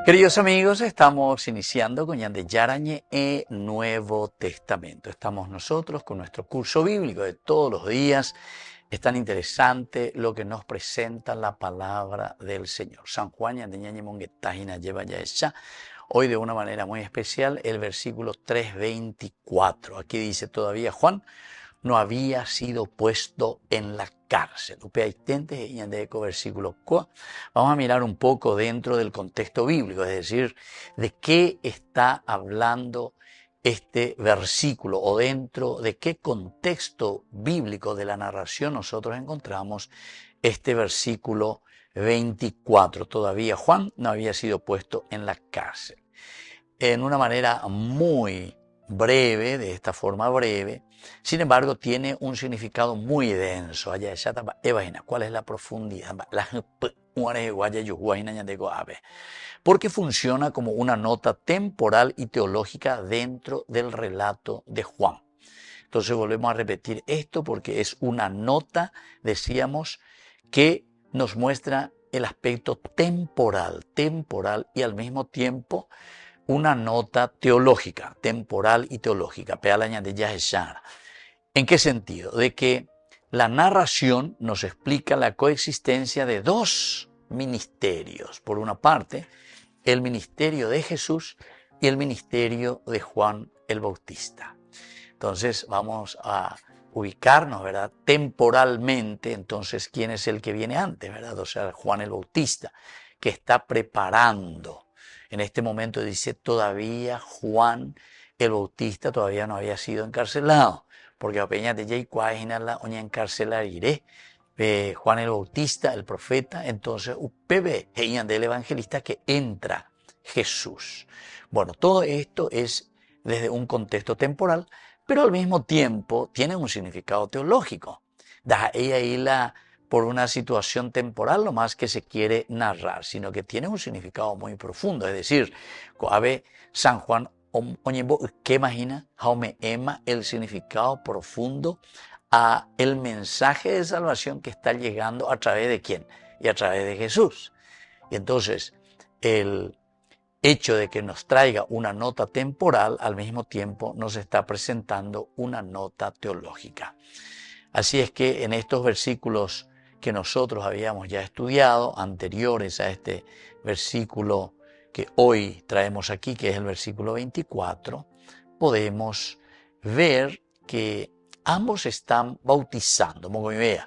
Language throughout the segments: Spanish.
Queridos amigos, estamos iniciando con Yande Yarañe e Nuevo Testamento. Estamos nosotros con nuestro curso bíblico de todos los días. Es tan interesante lo que nos presenta la palabra del Señor. San Juan Yande Ñañe Monguetajina lleva ya esa. Hoy de una manera muy especial el versículo 3:24. Aquí dice todavía Juan no había sido puesto en la cárcel. Versículo 4. Vamos a mirar un poco dentro del contexto bíblico, es decir, de qué está hablando este versículo o dentro de qué contexto bíblico de la narración nosotros encontramos este versículo 24. Todavía Juan no había sido puesto en la cárcel. En una manera muy breve, de esta forma breve, sin embargo, tiene un significado muy denso. ¿Cuál es la profundidad? Porque funciona como una nota temporal y teológica dentro del relato de Juan. Entonces volvemos a repetir esto porque es una nota, decíamos, que nos muestra el aspecto temporal y al mismo tiempo una nota teológica, temporal y teológica. ¿En qué sentido? De que la narración nos explica la coexistencia de dos ministerios. Por una parte, el ministerio de Jesús y el ministerio de Juan el Bautista. Entonces vamos a ubicarnos, ¿verdad? Temporalmente, entonces, ¿quién es el que viene antes, ¿verdad? O sea, Juan el Bautista, que está preparando. En este momento dice todavía Juan el Bautista todavía no había sido encarcelado, porque apenas de Jay la oña encarcelar iré. Juan el Bautista, el profeta, entonces UPB, del evangelista que entra Jesús. Bueno, todo esto es desde un contexto temporal, pero al mismo tiempo tiene un significado teológico. Da ahí por una situación temporal lo más que se quiere narrar, sino que tiene un significado muy profundo. Es decir, San Juan, ¿qué imagina? Jaume Emma el significado profundo a el mensaje de salvación que está llegando a través de quién? Y a través de Jesús. Y entonces, el hecho de que nos traiga una nota temporal, al mismo tiempo nos está presentando una nota teológica. Así es que en estos versículos que nosotros habíamos ya estudiado, anteriores a este versículo que hoy traemos aquí, que es el versículo 24, podemos ver que ambos están bautizando, es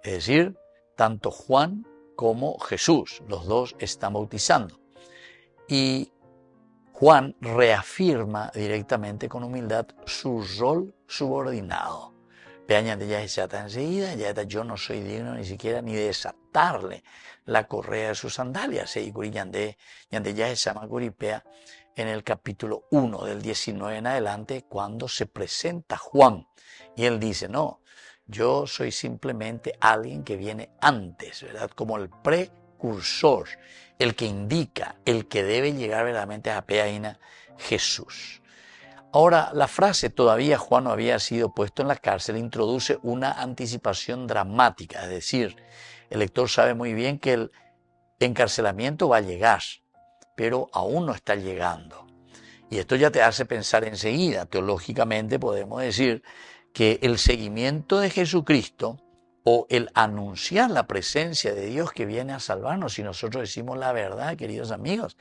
decir, tanto Juan como Jesús, los dos están bautizando. Y Juan reafirma directamente con humildad su rol subordinado. Vean, ya enseguida, yo no soy digno ni siquiera ni de desatarle la correa de sus sandalias. En el capítulo 1 del 19 en adelante, cuando se presenta Juan. Y él dice, no, yo soy simplemente alguien que viene antes, ¿verdad? Como el precursor, el que indica, el que debe llegar verdaderamente a Peaína, Jesús. Ahora, la frase todavía Juan no había sido puesto en la cárcel introduce una anticipación dramática, es decir, el lector sabe muy bien que el encarcelamiento va a llegar, pero aún no está llegando. Y esto ya te hace pensar enseguida, teológicamente podemos decir que el seguimiento de Jesucristo o el anunciar la presencia de Dios que viene a salvarnos, si nosotros decimos la verdad, queridos amigos,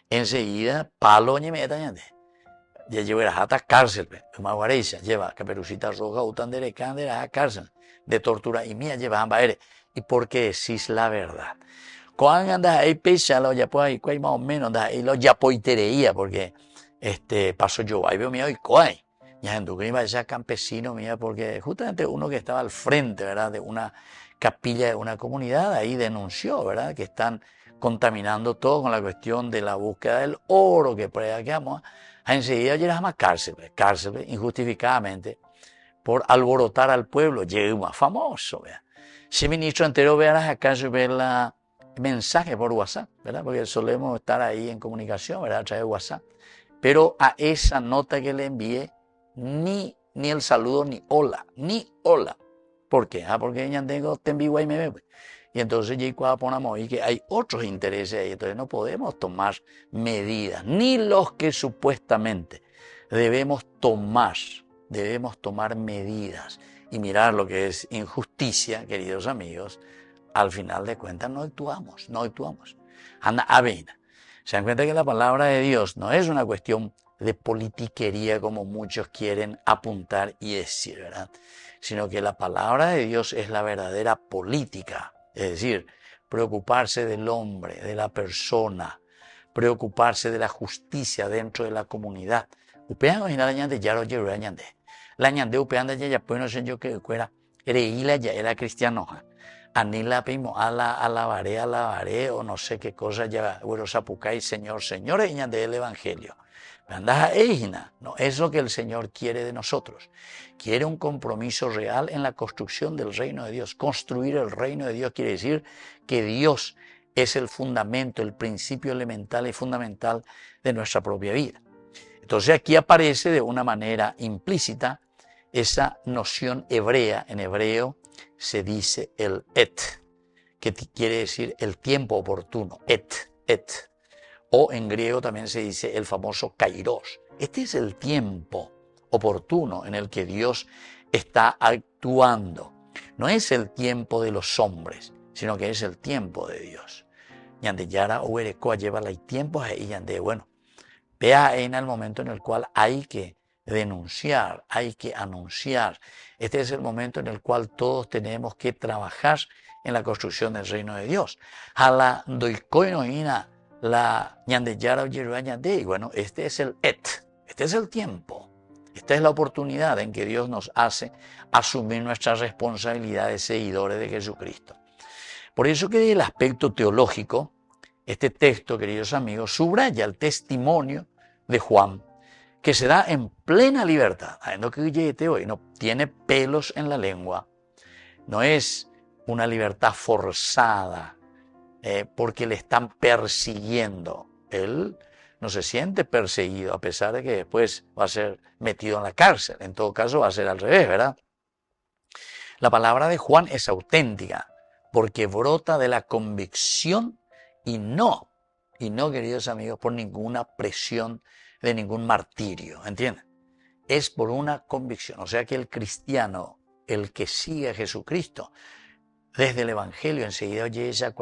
enseguida, palo ñemetañate. Ya lleva hasta cárcel, una guareza, lleva caperucita roja, utandere, candera, cárcel, de tortura y mía lleva ambaere. Y porque decís la verdad. Cuando andas ahí pesa, lo ya pues ahí más o menos, andas ahí lo ya poitereía, porque paso yo, ahí veo mío y coay. Ya en tu clima ya campesino, mía, porque justamente uno que estaba al frente, ¿verdad?, de una capilla de una comunidad, ahí denunció, ¿verdad?, que están contaminando todo con la cuestión de la búsqueda del oro, que por allá quedamos. Enseguida llegas a cárcel, injustificadamente, por alborotar al pueblo. Llega más famoso, ¿verdad? Si ministro entero verás acaso ver la mensaje por WhatsApp, ¿verdad? Porque solemos estar ahí en comunicación, ¿verdad?, a través de WhatsApp. Pero a esa nota que le envié, ni el saludo, ni hola. ¿Por qué? Porque ya tengo te envío y me ve. Y entonces ya ponemos ahí que hay otros intereses ahí. Entonces no podemos tomar medidas, ni los que supuestamente debemos tomar medidas y mirar lo que es injusticia, queridos amigos. Al final de cuentas no actuamos. Anda, avena. Se dan cuenta que la palabra de Dios no es una cuestión de politiquería como muchos quieren apuntar y decir, ¿verdad? Sino que la palabra de Dios es la verdadera política, es decir, preocuparse del hombre, de la persona, preocuparse de la justicia dentro de la comunidad. Upean hoy la ñande ya lo llevo ñande. La ñande upean de ya pues no sé yo que fuera reíla ya era cristianoja. Anila pimo alabaré o no sé qué cosa ya bueno sapucay señor y ñande el evangelio. No es lo que el Señor quiere de nosotros. Quiere un compromiso real en la construcción del reino de Dios. Construir el reino de Dios quiere decir que Dios es el fundamento, el principio elemental y fundamental de nuestra propia vida. Entonces aquí aparece de una manera implícita esa noción hebrea. En hebreo se dice el et, que quiere decir el tiempo oportuno, et. O en griego también se dice el famoso kairos. Este es el tiempo oportuno en el que Dios está actuando. No es el tiempo de los hombres, sino que es el tiempo de Dios. Yande yara o erecoa lleva la tiempo y yande, bueno, vea en el momento en el cual hay que denunciar, hay que anunciar. Este es el momento en el cual todos tenemos que trabajar en la construcción del reino de Dios. Hala doikoinoina la ñandeyara o ñande, y bueno, este es el este es el tiempo, esta es la oportunidad en que Dios nos hace asumir nuestra responsabilidad de seguidores de Jesucristo. Por eso que desde el aspecto teológico, este texto, queridos amigos, subraya el testimonio de Juan, que se da en plena libertad, hoy no tiene pelos en la lengua, no es una libertad forzada, porque le están persiguiendo. Él no se siente perseguido, a pesar de que después va a ser metido en la cárcel. En todo caso va a ser al revés, ¿verdad? La palabra de Juan es auténtica, porque brota de la convicción y no, queridos amigos, por ninguna presión de ningún martirio, ¿entienden? Es por una convicción. O sea que el cristiano, el que sigue a Jesucristo, desde el Evangelio enseguida oye esa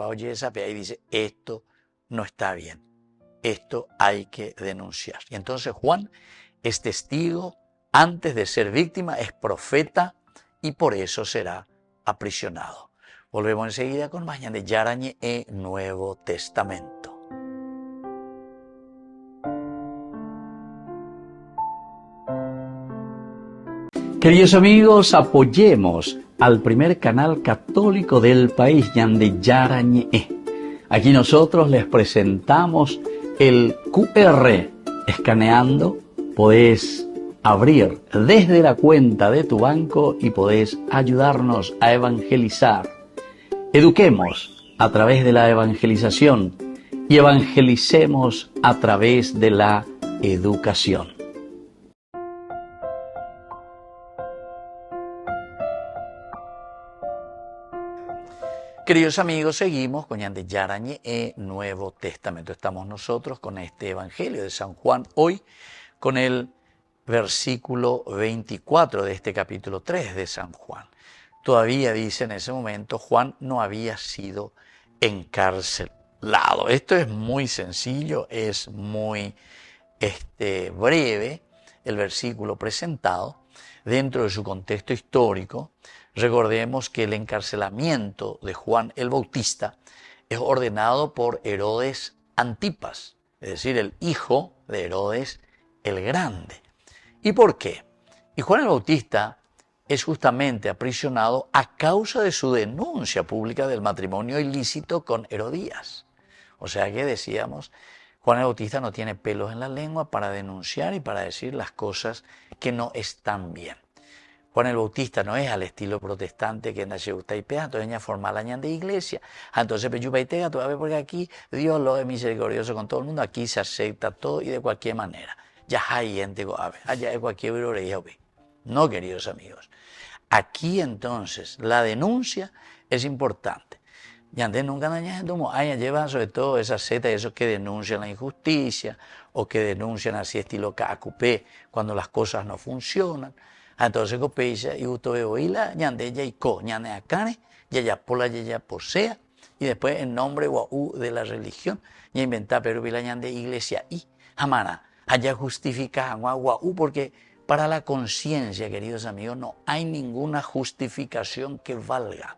y dice, esto no está bien, esto hay que denunciar. Y entonces Juan es testigo, antes de ser víctima, es profeta y por eso será aprisionado. Volvemos enseguida con más de Yarañe e Nuevo Testamento. Queridos amigos, apoyemos al primer canal católico del país, Ñande Yarañe. Aquí nosotros les presentamos el QR. Escaneando, podés abrir desde la cuenta de tu banco y podés ayudarnos a evangelizar. Eduquemos a través de la evangelización y evangelicemos a través de la educación. Queridos amigos, seguimos con Ñande Yarañe e Nuevo Testamento. Estamos nosotros con este Evangelio de San Juan, hoy con el versículo 24 de este capítulo 3 de San Juan. Todavía dice en ese momento, Juan no había sido encarcelado. Esto es muy sencillo, es muy breve el versículo presentado dentro de su contexto histórico. Recordemos que el encarcelamiento de Juan el Bautista es ordenado por Herodes Antipas, es decir, el hijo de Herodes el Grande. ¿Y por qué? Y Juan el Bautista es justamente aprisionado a causa de su denuncia pública del matrimonio ilícito con Herodías. O sea que decíamos, Juan el Bautista no tiene pelos en la lengua para denunciar y para decir las cosas que no están bien. Juan el Bautista no es al estilo protestante que nace usted y pega, entonces ya forma la de iglesia. Entonces peyupa y tega, todavía porque aquí Dios lo es misericordioso con todo el mundo, aquí se acepta todo y de cualquier manera. Ya hay gente que allá de cualquier oreja. No, queridos amigos. Aquí entonces la denuncia es importante. Ñande nunca daña como haya lleva sobre todo esa seta, esos que denuncian la injusticia o que denuncian así estilo cacupé cuando las cosas no funcionan. Entonces copeisha y uto oíla ñande ya y co ñande acane ya pola ya posea y después en nombre guau de la religión ya inventa pero la ñande iglesia y jamana haya justifica guau porque para la conciencia, queridos amigos, no hay ninguna justificación que valga.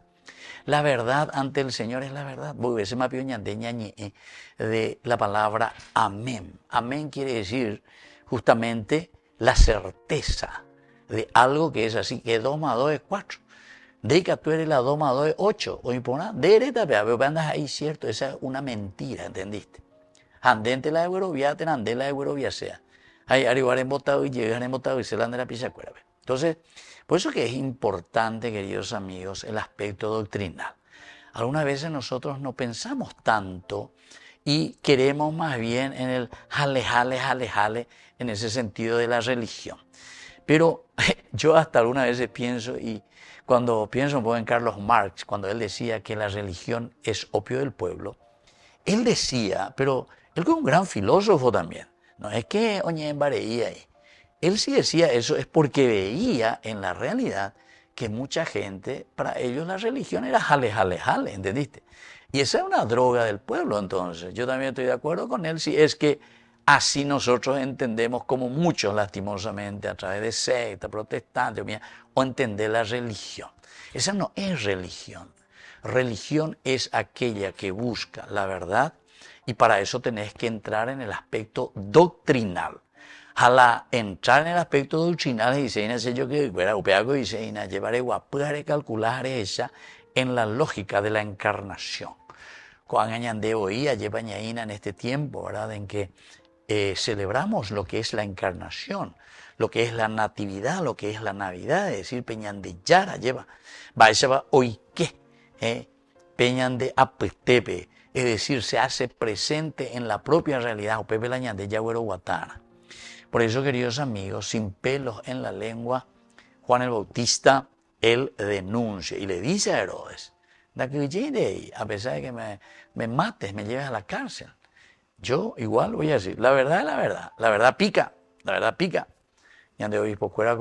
La verdad ante el Señor es la verdad. Se me de la palabra amén. Amén quiere decir justamente la certeza de algo que es así, que 2 más 2 es 4. De que tú eres la 2 más 2 es 8. O impona, de ereta, pero andas ahí, cierto, esa es una mentira, ¿entendiste? Andente la euroviate, ande la eurovia sea. Hay arribar en botado y llegar en botado y se la ande la pizza cuera. Entonces, por eso que es importante, queridos amigos, el aspecto doctrinal. Algunas veces nosotros no pensamos tanto y queremos más bien en el jale, en ese sentido de la religión. Pero yo hasta algunas veces pienso, y cuando pienso un poco en Carlos Marx, cuando él decía que la religión es opio del pueblo, él decía, pero él fue un gran filósofo también, no es que oñe embareía ahí. Él sí decía eso es porque veía en la realidad que mucha gente, para ellos la religión era jale, ¿entendiste? Y esa es una droga del pueblo, entonces. Yo también estoy de acuerdo con él si es que así nosotros entendemos como muchos, lastimosamente, a través de secta, protestante, o entender la religión. Esa no es religión. Religión es aquella que busca la verdad y para eso tenés que entrar en el aspecto doctrinal. Al entrar en el aspecto doctrinal, dice, yo que dice, llevaré guapare calcular ella en la lógica de la encarnación. Cuando añade oía, lleva en este tiempo, ¿verdad? En que celebramos lo que es la encarnación, lo que es la natividad, lo que es la Navidad, es decir, peñan de Yara lleva, va hoy qué, peñan de Apetepe, es decir, se hace presente en la propia realidad, o Pepe la de Yagüero Guatana. Por eso, queridos amigos, sin pelos en la lengua, Juan el Bautista, él denuncia y le dice a Herodes, a pesar de que me mates, me lleves a la cárcel, yo igual voy a decir, la verdad es la verdad pica, Y ande obispo fuera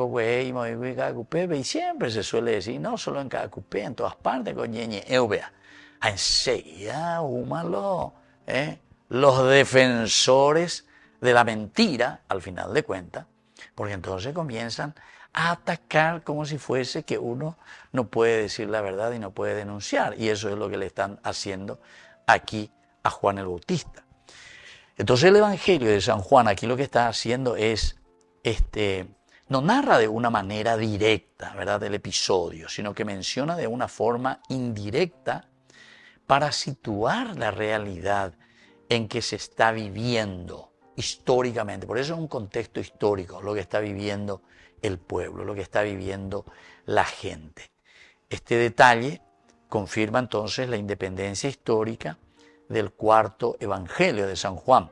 y siempre se suele decir, no solo en cada cupé, en todas partes, con ñeñe, eubea. Enseguida, los defensores de la mentira, al final de cuentas, porque entonces comienzan a atacar como si fuese que uno no puede decir la verdad y no puede denunciar. Y eso es lo que le están haciendo aquí a Juan el Bautista. Entonces el Evangelio de San Juan aquí lo que está haciendo es, no narra de una manera directa, ¿verdad?, del episodio, sino que menciona de una forma indirecta para situar la realidad en que se está viviendo históricamente. Por eso es un contexto histórico lo que está viviendo el pueblo, lo que está viviendo la gente. Este detalle confirma entonces la independencia histórica del cuarto evangelio de San Juan.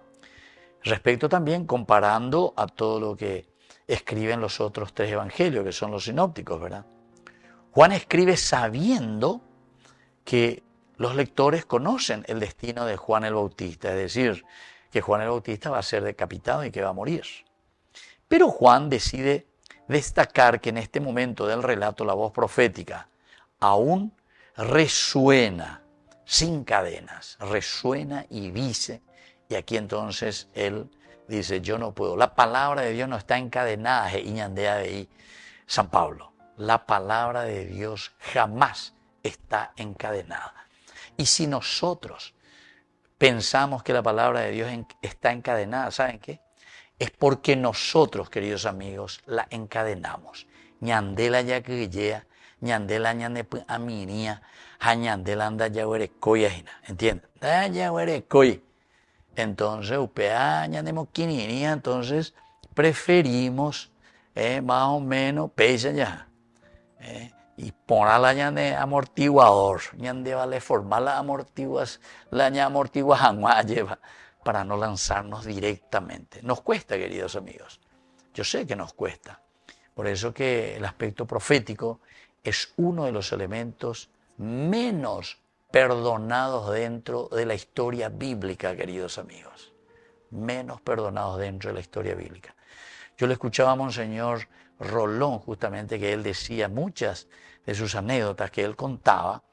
Respecto también comparando a todo lo que escriben los otros 3 evangelios, que son los sinópticos, ¿verdad? Juan escribe sabiendo que los lectores conocen el destino de Juan el Bautista, es decir, que Juan el Bautista va a ser decapitado y que va a morir. Pero Juan decide destacar que en este momento del relato la voz profética aún resuena sin cadenas, resuena y dice, y aquí entonces él dice, yo no puedo. La palabra de Dios no está encadenada, San Pablo. La palabra de Dios jamás está encadenada. Y si nosotros pensamos que la palabra de Dios está encadenada, ¿saben qué? Es porque nosotros, queridos amigos, la encadenamos. Ñandela ya que ñandela ñande aminia, ñandela anda ya huerecoyajina, ¿entienden? Ya huerecoy. Entonces, upea ñande moquininia, entonces preferimos más o menos pesa ya. Y ponerla ñande amortiguador, ñande vale formar la amortiguajangua lleva para no lanzarnos directamente. Nos cuesta, queridos amigos. Yo sé que nos cuesta. Por eso que el aspecto profético es uno de los elementos menos perdonados dentro de la historia bíblica, queridos amigos. Menos perdonados dentro de la historia bíblica. Yo le escuchaba a Monseñor Rolón, justamente, que él decía muchas de sus anécdotas que él contaba,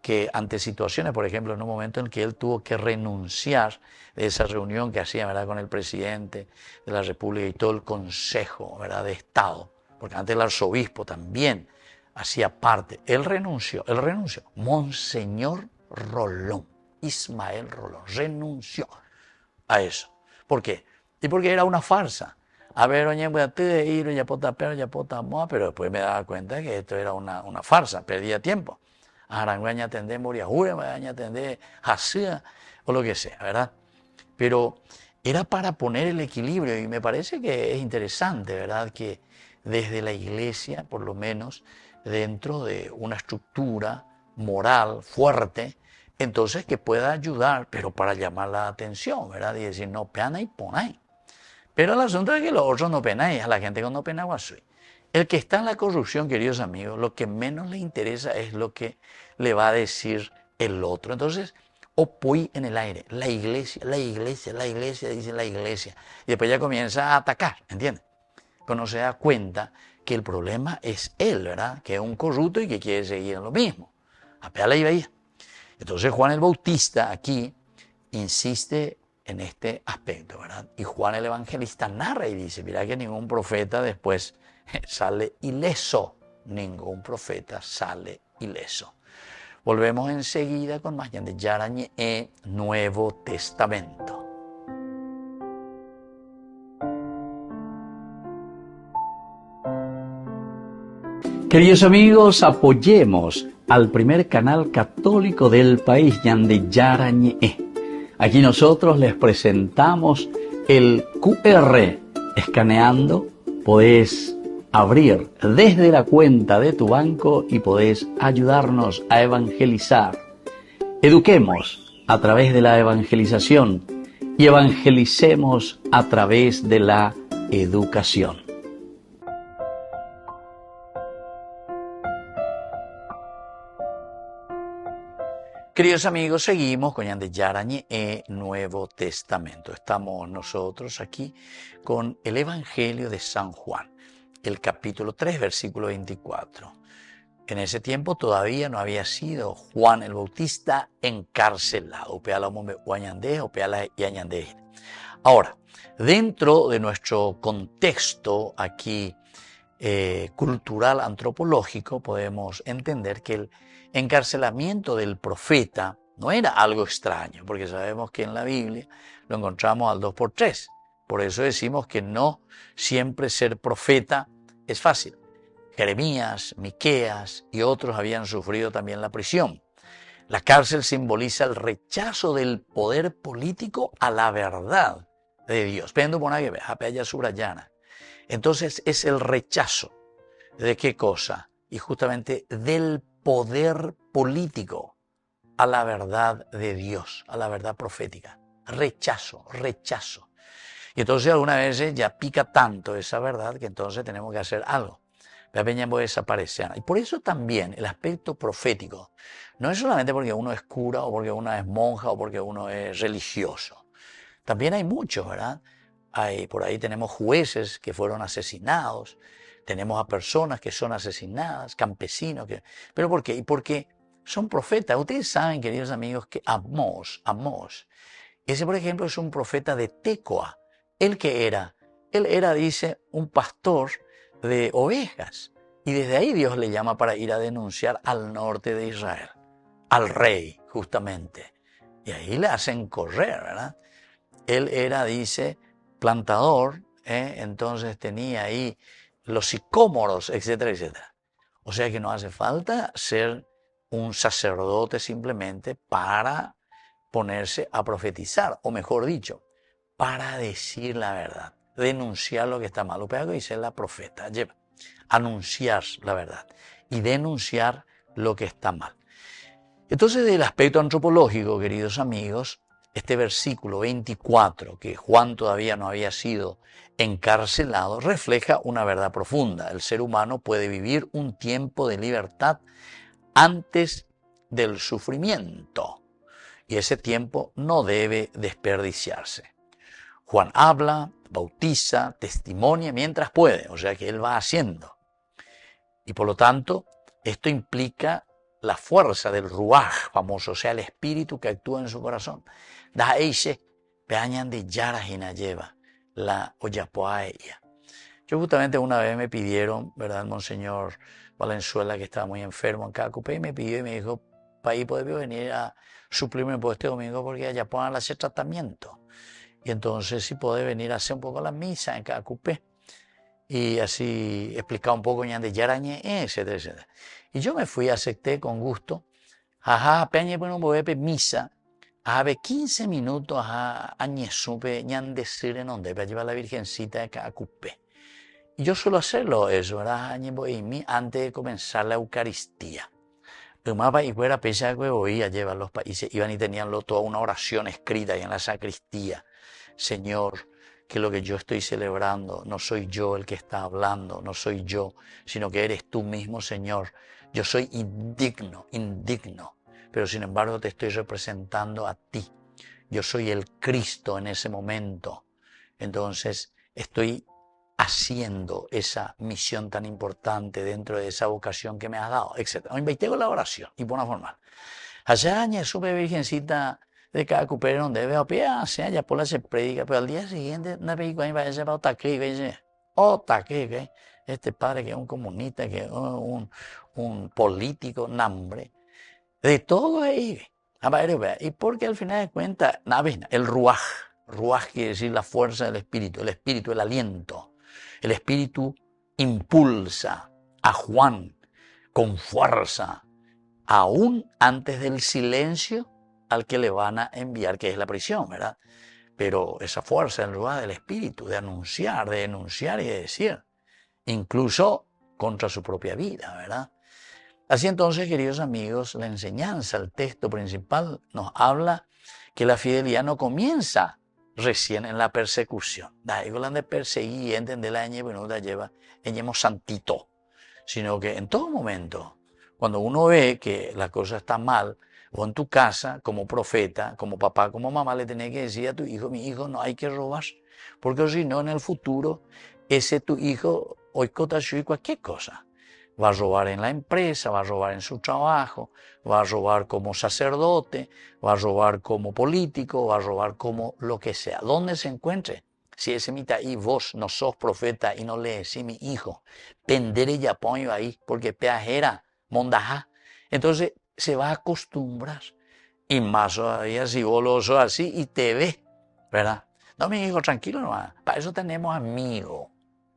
que ante situaciones, por ejemplo, en un momento en que él tuvo que renunciar de esa reunión que hacía, ¿verdad?, con el presidente de la República y todo el Consejo, ¿verdad?, de Estado, porque antes el arzobispo también hacía parte. Él renunció. Monseñor Rolón, Ismael Rolón, renunció a eso. ¿Por qué? Y porque era una farsa. A ver, pero después me daba cuenta que esto era una farsa, perdía tiempo. O lo que sea, ¿verdad? Pero era para poner el equilibrio y me parece que es interesante, ¿verdad?, que desde la iglesia, por lo menos, dentro de una estructura moral fuerte, entonces que pueda ayudar, pero para llamar la atención, ¿verdad? Y decir, no, pena y ponáis. Pero el asunto es que los otros no penáis, a la gente con no pena guasui. El que está en la corrupción, queridos amigos, lo que menos le interesa es lo que le va a decir el otro. Entonces, opoí en el aire, la iglesia, dice la iglesia. Y después ya comienza a atacar, ¿entiendes? Pero no se da cuenta que el problema es él, ¿verdad? Que es un corrupto y que quiere seguir en lo mismo. Apeala y veía. Entonces Juan el Bautista aquí insiste en este aspecto, ¿verdad? Y Juan el Evangelista narra y dice, mira que ningún profeta después sale ileso. Ningún profeta sale ileso. Volvemos enseguida con más de Yarañe Nuevo Testamento. Queridos amigos, apoyemos al primer canal católico del país, Yande Yarañe. Aquí nosotros les presentamos el QR. Escaneando, podés abrir desde la cuenta de tu banco y podés ayudarnos a evangelizar. Eduquemos a través de la evangelización y evangelicemos a través de la educación. Queridos amigos, seguimos con Yande Yarañe Nuevo Testamento. Estamos nosotros aquí con el Evangelio de San Juan, el capítulo 3, versículo 24. En ese tiempo todavía no había sido Juan el Bautista encarcelado. Ahora, dentro de nuestro contexto aquí cultural antropológico, podemos entender que el encarcelamiento del profeta no era algo extraño, porque sabemos que en la Biblia lo encontramos al 2x3. Por eso decimos que no siempre ser profeta es fácil. Jeremías, Miqueas y otros habían sufrido también la prisión. La cárcel simboliza el rechazo del poder político a la verdad de Dios. Entonces es el rechazo de qué cosa, y justamente del poder político a la verdad de Dios, a la verdad profética. Rechazo. Y entonces algunas veces ya pica tanto esa verdad que entonces tenemos que hacer algo. Y por eso también el aspecto profético no es solamente porque uno es cura o porque uno es monja o porque uno es religioso. También hay muchos, ¿verdad? Por ahí tenemos jueces que fueron asesinados, tenemos a personas que son asesinadas, campesinos. ¿Pero por qué? Y porque son profetas. Ustedes saben, queridos amigos, que Amós, ese por ejemplo es un profeta de Tecoa. ¿Él qué era? Él era, dice, un pastor de ovejas. Y desde ahí Dios le llama para ir a denunciar al norte de Israel, al rey, justamente. Y ahí le hacen correr, ¿verdad? Él era, dice, plantador, entonces tenía ahí los sicómoros, etcétera, etcétera. O sea que no hace falta ser un sacerdote simplemente para ponerse a profetizar, o mejor dicho, para decir la verdad, denunciar lo que está mal. Lo que dice la profeta, anunciar la verdad y denunciar lo que está mal. Entonces, del aspecto antropológico, queridos amigos, este versículo 24, que Juan todavía no había sido encarcelado, refleja una verdad profunda. El ser humano puede vivir un tiempo de libertad antes del sufrimiento. Y ese tiempo no debe desperdiciarse. Juan habla, bautiza, testimonia mientras puede, o sea que él va haciendo. Y por lo tanto, esto implica la fuerza del ruaj famoso, o sea, el espíritu que actúa en su corazón. Da eixe, peañan de yara hina lleva, la oyapoaella. Yo justamente una vez me pidieron, ¿verdad? El monseñor Valenzuela, que estaba muy enfermo en Cacupé, y me pidió y me dijo, país, ¿podés venir a suplirme por este domingo? Porque allá puedan hacer tratamiento. Y entonces, si podés venir a hacer un poco la misa en Cacupé. Y así explicar un poco de yarañe, etcétera, etcétera. Y yo me fui, acepté con gusto. Ajá, peña bueno voy a misa. Ajá, 15 minutos, ajá, añesupe, ñan decir en donde, para llevar la virgencita de Cacupé. Y yo suelo hacerlo eso, ¿verdad? Antes de comenzar la Eucaristía. El mapa y fuera pesa que oía llevar los países, iban y tenían toda una oración escrita ahí en la sacristía. Señor, que lo que yo estoy celebrando no soy yo el que está hablando, no soy yo, sino que eres tú mismo, Señor. Yo soy indigno, pero sin embargo te estoy representando a ti. Yo soy el Cristo en ese momento. Entonces estoy haciendo esa misión tan importante dentro de esa vocación que me has dado, etc. Me invité con la oración y por una formal. Allá años supe virgencita de cada cupero donde veo pie, ya por la se predica, pero al día siguiente una película ahí va a ser para Otaque, que este padre que es un comunista, que es un político, nambre, de todo ahí. Y porque al final de cuentas, el ruaj quiere decir la fuerza del espíritu, el aliento. El espíritu impulsa a Juan con fuerza, aún antes del silencio al que le van a enviar, que es la prisión, ¿verdad? Pero esa fuerza en lugar del espíritu, de anunciar, de denunciar y de decir, incluso contra su propia vida, ¿verdad? Así entonces, queridos amigos, la enseñanza, el texto principal nos habla que la fidelidad no comienza recién en la persecución. Da igual de perseguir, entender la lleva, santito, sino que en todo momento, cuando uno ve que la cosa está mal, o en tu casa, como profeta, como papá, como mamá, le tenés que decir a tu hijo, mi hijo, no hay que robar, porque si no, en el futuro, ese tu hijo, hoy y cualquier cosa. Va a robar en la empresa, va a robar en su trabajo, va a robar como sacerdote, va a robar como político, va a robar como lo que sea. ¿Dónde se encuentre? Si ese mitad y vos no sos profeta y no le decís mi hijo, pendere ya pongo ahí, porque peajera, mondajá. Entonces se va a acostumbrar. Y más todavía si vos lo sos así y te ves, ¿verdad? No, mi hijo, tranquilo nomás. Para eso tenemos amigos.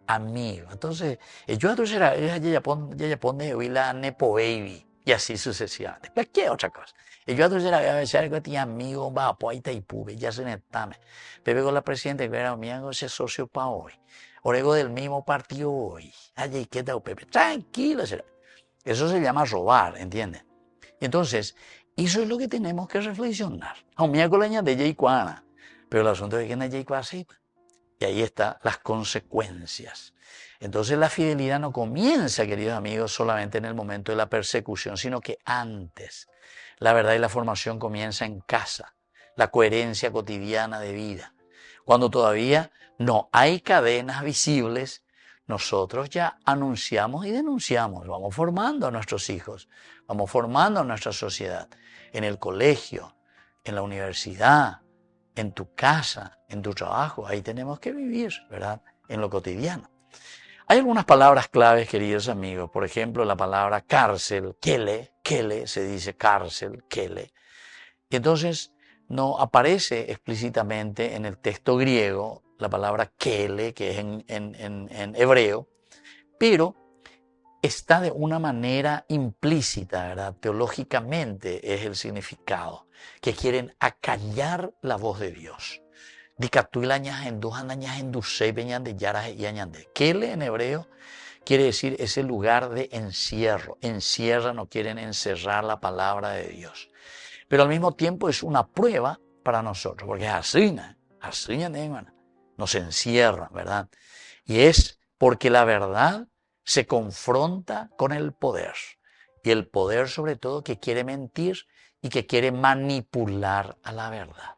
Entonces, yo a tu será, ya pone hoy la Nepo Baby, y así sucesivamente. Cualquier otra cosa. Y yo a tu será, a veces que tiene amigos, va, pues ahí está y pube, ya se netame. Pepe con la presidenta, que era mi amigo, ese socio para hoy. Orego del mismo partido hoy. Allí, ¿qué tal, Pepe? Tranquilo, será. Eso se llama robar, ¿entiendes? Entonces, eso es lo que tenemos que reflexionar. A un miércoles de Jaycuana, pero el asunto es que no es Jaycuana así. Y ahí están las consecuencias. Entonces la fidelidad no comienza, queridos amigos, solamente en el momento de la persecución, sino que antes. La verdad y la formación comienza en casa, la coherencia cotidiana de vida. Cuando todavía no hay cadenas visibles, nosotros ya anunciamos y denunciamos, vamos formando a nuestros hijos, vamos formando a nuestra sociedad, en el colegio, en la universidad, en tu casa, en tu trabajo, ahí tenemos que vivir, ¿verdad? En lo cotidiano. Hay algunas palabras claves, queridos amigos, por ejemplo, la palabra cárcel, kele, se dice cárcel, kele. Y entonces no aparece explícitamente en el texto griego la palabra kele, que es en hebreo, pero está de una manera implícita, ¿verdad? Teológicamente es el significado, que quieren acallar la voz de Dios. Kele en hebreo quiere decir ese lugar de encierro. Encierra, no quieren encerrar la palabra de Dios. Pero al mismo tiempo es una prueba para nosotros, porque así nos encierra, ¿verdad? Y es porque la verdad se confronta con el poder. y el poder sobre todo que quiere mentir y que quiere manipular a la verdad.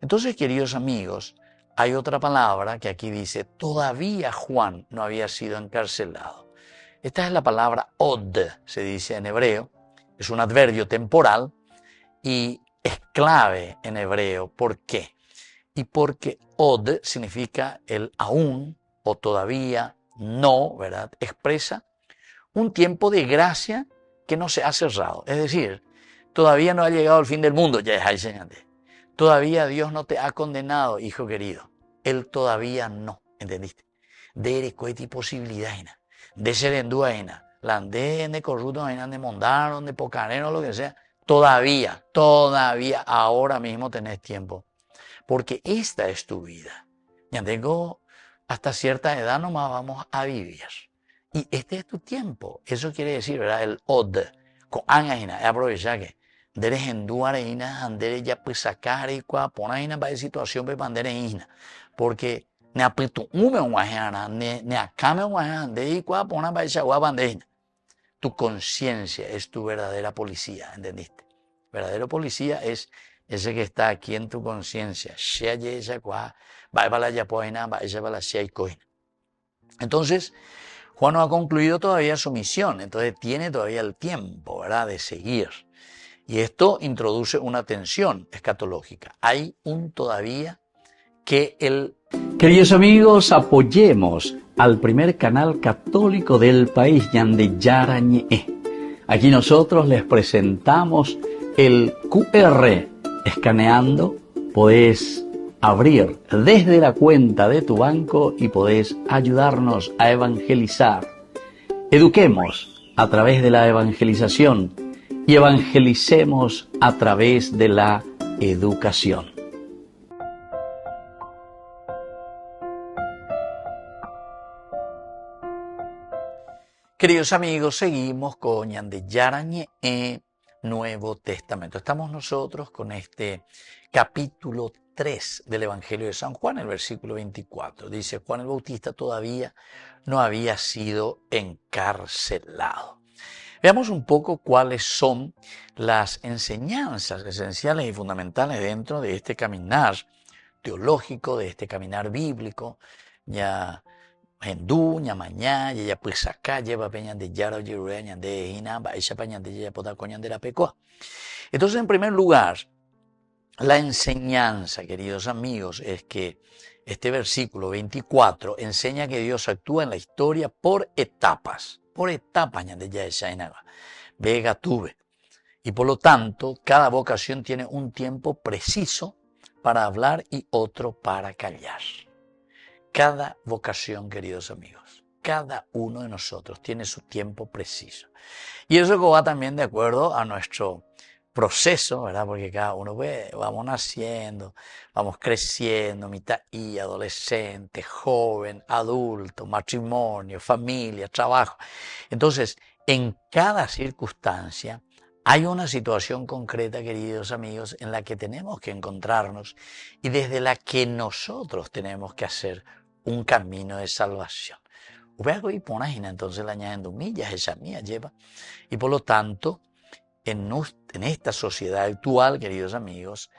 Entonces, queridos amigos, hay otra palabra que aquí dice, todavía Juan no había sido encarcelado. Esta es la palabra od, se dice en hebreo, es un adverbio temporal y es clave en hebreo. ¿Por qué? Y porque od significa el aún o todavía no, ¿verdad? Expresa un tiempo de gracia que no se ha cerrado. Es decir, todavía no ha llegado el fin del mundo, ya es ahí señalé. Todavía Dios no te ha condenado, hijo querido. Él todavía no, ¿entendiste? De cueti posibilidad, de ser en duda, la ande de corrupto, de mondano, de pocareno, lo que sea. Todavía, ahora mismo tenés tiempo. Porque esta es tu vida. Ya tengo hasta cierta edad nomás vamos a vivir. Y este es tu tiempo. Eso quiere decir, ¿verdad? El od. Con anga, aprovechar que deres en duareina, andere ya pues sacar y poner para situación para bandere ina. Porque ne apritu ume guajana, ne acame guajana, de y poner para esa guabandeina. Tu conciencia es tu verdadera policía, ¿entendiste? Verdadero policía es ese que está aquí en tu conciencia. Entonces, Juan no ha concluido todavía su misión, entonces tiene todavía el tiempo, ¿verdad?, de seguir. Y esto introduce una tensión escatológica. Hay un todavía que el... Queridos amigos, apoyemos al primer canal católico del país, Ñande Yarañe. Aquí nosotros les presentamos el QR. Escaneando, podés abrir desde la cuenta de tu banco y podés ayudarnos a evangelizar. Eduquemos a través de la evangelización y evangelicemos a través de la educación. Queridos amigos, seguimos con Ñande Yarañe Nuevo Testamento. Estamos nosotros con este capítulo 3 del Evangelio de San Juan, el versículo 24. Dice, Juan el Bautista todavía no había sido encarcelado. Veamos un poco cuáles son las enseñanzas esenciales y fundamentales dentro de este caminar teológico, de este caminar bíblico. Ya Hendú, ñamañá, ya pues acá lleva peñan de yaro, yirueña de hinamba, esa peñan de ya poda coñan de la pecoa. Entonces, en primer lugar, la enseñanza, queridos amigos, es que este versículo 24 enseña que Dios actúa en la historia por etapas, ñan de ya esa hinaba, vega tuve. Y por lo tanto, cada vocación tiene un tiempo preciso para hablar y otro para callar. Cada vocación, queridos amigos, cada uno de nosotros tiene su tiempo preciso. Y eso va también de acuerdo a nuestro proceso, ¿verdad? Porque cada uno vamos naciendo, vamos creciendo, mitad y adolescente, joven, adulto, matrimonio, familia, trabajo. Entonces, en cada circunstancia hay una situación concreta, queridos amigos, en la que tenemos que encontrarnos y desde la que nosotros tenemos que hacer un camino de salvación. Entonces la añadiendo millas, esa mía lleva. Y por lo tanto, en esta sociedad actual, queridos amigos,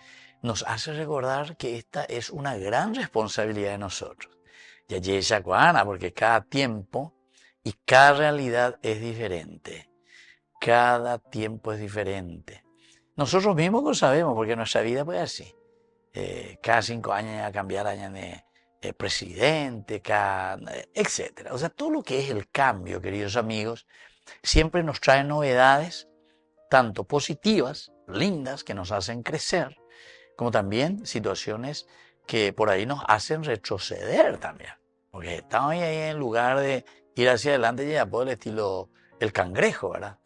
nos hace recordar que esta es una gran responsabilidad de nosotros. Ya esa cuana, porque cada tiempo y cada realidad es diferente. Cada tiempo es diferente. Nosotros mismos lo sabemos, porque nuestra vida fue así. Cada 5 años ya cambiar años de presidente, etcétera. O sea, todo lo que es el cambio, queridos amigos, siempre nos trae novedades, tanto positivas, lindas, que nos hacen crecer, como también situaciones que por ahí nos hacen retroceder también. Porque estamos ahí en lugar de ir hacia adelante ya por el estilo el cangrejo, ¿verdad?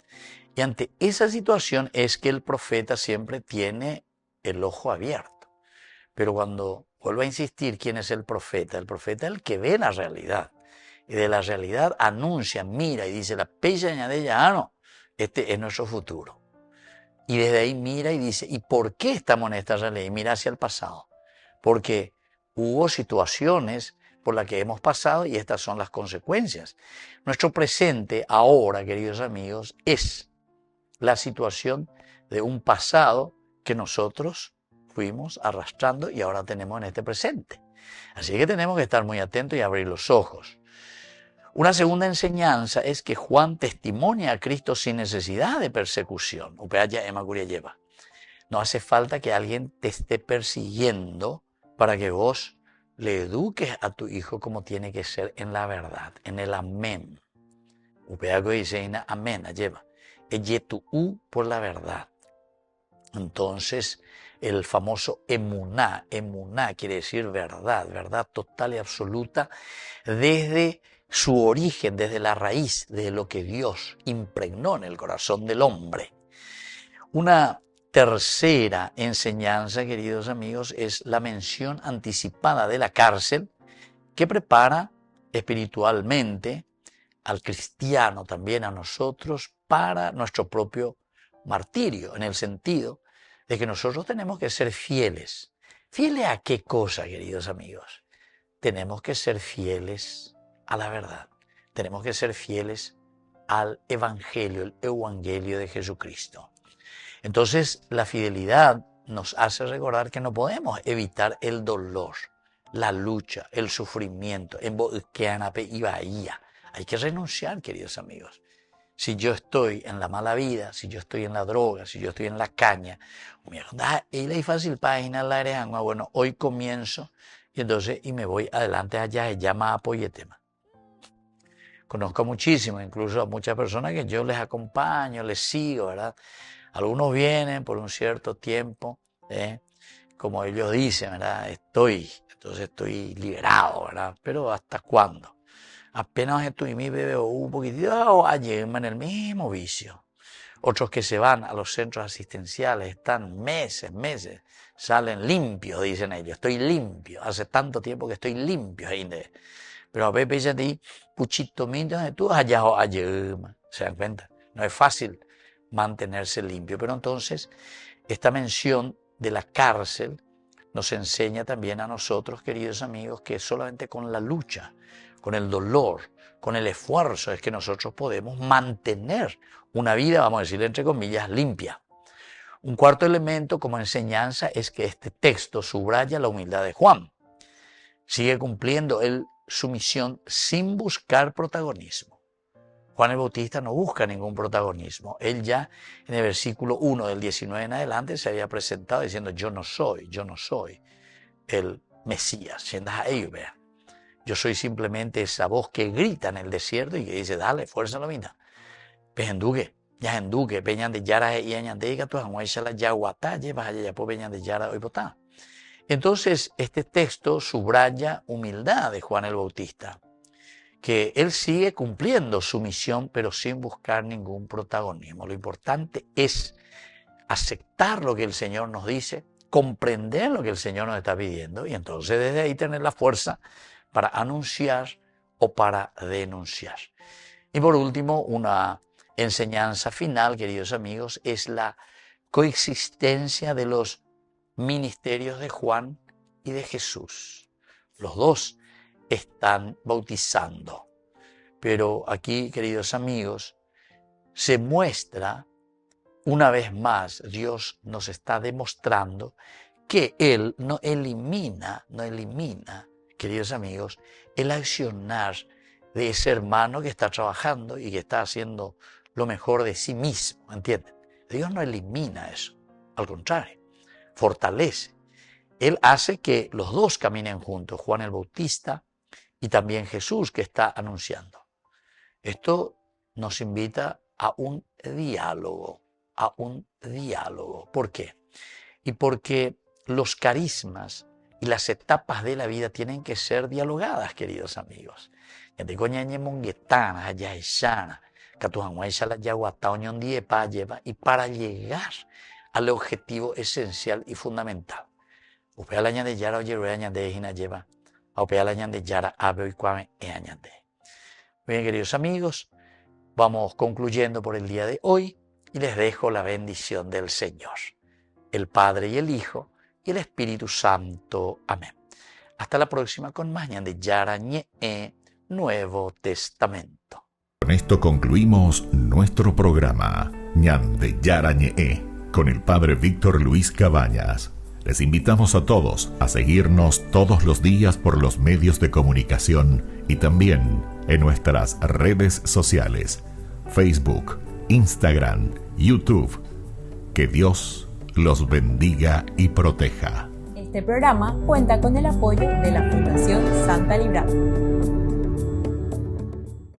Y ante esa situación es que el profeta siempre tiene el ojo abierto. Pero cuando vuelvo a insistir, ¿quién es el profeta? El profeta es el que ve la realidad. Y de la realidad anuncia, mira y dice, la peña de ella, no, este es nuestro futuro. Y desde ahí mira y dice, ¿y por qué estamos en esta realidad? Y mira hacia el pasado. Porque hubo situaciones por la que hemos pasado y estas son las consecuencias. Nuestro presente ahora, queridos amigos, es la situación de un pasado que nosotros fuimos arrastrando y ahora tenemos en este presente. Así que tenemos que estar muy atentos y abrir los ojos. Una segunda enseñanza es que Juan testimonia a Cristo sin necesidad de persecución. No hace falta que alguien te esté persiguiendo para que vos le eduques a tu hijo como tiene que ser en la verdad, en el amén. Amén, lleva. Por la verdad. Entonces, el famoso emuná quiere decir verdad, verdad total y absoluta, desde su origen, desde la raíz, de lo que Dios impregnó en el corazón del hombre. Una tercera enseñanza, queridos amigos, es la mención anticipada de la cárcel que prepara espiritualmente al cristiano, también a nosotros, para nuestro propio martirio, en el sentido de que nosotros tenemos que ser fieles. ¿Fieles a qué cosa, queridos amigos? Tenemos que ser fieles a la verdad. Tenemos que ser fieles al Evangelio, el Evangelio de Jesucristo. Entonces, la fidelidad nos hace recordar que no podemos evitar el dolor, la lucha, el sufrimiento. Hay que renunciar, queridos amigos. Si yo estoy en la mala vida, si yo estoy en la droga, si yo estoy en la caña, bueno, hoy comienzo y me voy adelante allá, se llama apoyetema. Conozco muchísimo, incluso a muchas personas que yo les acompaño, les sigo, ¿verdad? Algunos vienen por un cierto tiempo, como ellos dicen, ¿verdad? Entonces estoy liberado, ¿verdad? Pero ¿hasta cuándo? Apenas estoy en mi bebé un poquitito, ayer en el mismo vicio. Otros que se van a los centros asistenciales están meses, salen limpios, dicen ellos. Estoy limpio, hace tanto tiempo que estoy limpio. Pero a veces ya te puchito mío, tú allá ayer, ¿se dan cuenta? No es fácil mantenerse limpio. Pero entonces, esta mención de la cárcel nos enseña también a nosotros, queridos amigos, que solamente con la lucha, con el dolor, con el esfuerzo es que nosotros podemos mantener una vida, vamos a decir entre comillas, limpia. Un cuarto elemento como enseñanza es que este texto subraya la humildad de Juan. Sigue cumpliendo él su misión sin buscar protagonismo. Juan el Bautista no busca ningún protagonismo. Él ya en el versículo 1 del 19 en adelante se había presentado diciendo yo no soy el Mesías. Yo soy simplemente esa voz que grita en el desierto y que dice dale, fuerza la vida. Peñan de Yara y Añandega, tu Amuecha la Yaguatá, llevas allá por Peñan de Yara hoy potá. Entonces este texto subraya humildad de Juan el Bautista, que él sigue cumpliendo su misión, pero sin buscar ningún protagonismo. Lo importante es aceptar lo que el Señor nos dice, comprender lo que el Señor nos está pidiendo y entonces desde ahí tener la fuerza para anunciar o para denunciar. Y por último, una enseñanza final, queridos amigos, es la coexistencia de los ministerios de Juan y de Jesús. Los dos están bautizando. Pero aquí, queridos amigos, se muestra una vez más, Dios nos está demostrando que Él no elimina, queridos amigos, el accionar de ese hermano que está trabajando y que está haciendo lo mejor de sí mismo, ¿entienden? Dios no elimina eso, al contrario, fortalece. Él hace que los dos caminen juntos, Juan el Bautista y también Jesús que está anunciando. Esto nos invita a un diálogo, ¿Por qué? Y porque los carismas y las etapas de la vida tienen que ser dialogadas, queridos amigos. Y para llegar al objetivo esencial y fundamental. Bien, queridos amigos, vamos concluyendo por el día de hoy y les dejo la bendición del Señor, el Padre y el Hijo y el Espíritu Santo. Amén. Hasta la próxima con más de Yarañe Nuevo Testamento. Con esto concluimos nuestro programa Ñande Yarañe con el Padre Víctor Luis Cabañas. Les invitamos a todos a seguirnos todos los días por los medios de comunicación y también en nuestras redes sociales, Facebook, Instagram, YouTube. Que Dios los bendiga y proteja. Este programa cuenta con el apoyo de la Fundación Santa Librada.